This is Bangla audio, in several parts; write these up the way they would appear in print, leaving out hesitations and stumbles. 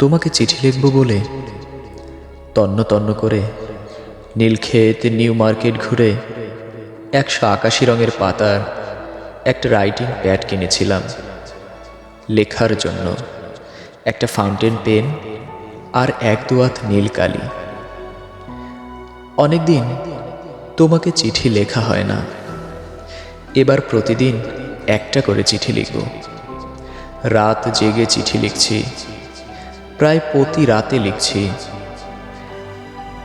তোমাকে চিঠি লিখব বলে তন্ন তন্ন করে নীলক্ষেত নিউ মার্কেট ঘুরে 181 রঙের পাতার একটা রাইটিং প্যাড কিনেছিলাম লেখার জন্য, একটা ফাউন্টেন পেন আর 1-2 হাত নীল কালি। অনেকদিন তোমাকে চিঠি লেখা হয় না, এবার প্রতিদিন একটা করে চিঠি লিখব। রাত জেগে চিঠি লিখছি, প্রায় প্রতি রাতে লিখছি।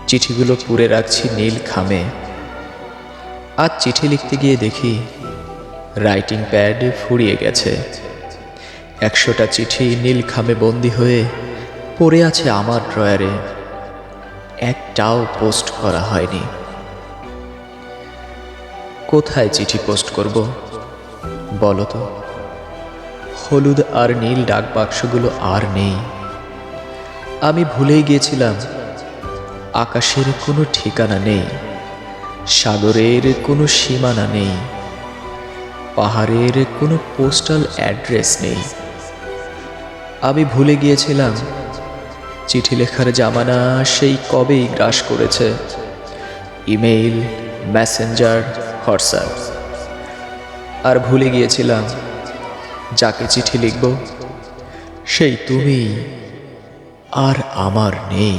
চিঠিগুলো পুরে রাখছি নীল খামে। আজ চিঠি লিখতে গিয়ে দেখি রাইটিং প্যাড ফুরিয়ে গেছে। 100টা চিঠি নীল খামে বন্দি হয়ে পড়ে আছে আমার ড্রয়ারে, একটাও পোস্ট করা হয়নি। কোথায় চিঠি পোস্ট করব বলো তো? হলুদ আর নীল ডাক বাক্সগুলো আর নেই। আমি ভুলেই গিয়েছিলাম আকাশের কোনো ঠিকানা নেই, সাগরের কোনো সীমানা নেই, পাহাড়ের কোনো পোস্টাল অ্যাড্রেস নেই। আমি ভুলে গিয়েছিলাম চিঠি লেখার জামানা সেই কবেই গ্রাস করেছে ইমেইল, মেসেঞ্জার, হোয়াটসঅ্যাপ। আর ভুলে গিয়েছিলাম যাকে চিঠি লিখব সেই তুমি আর আমার নেই।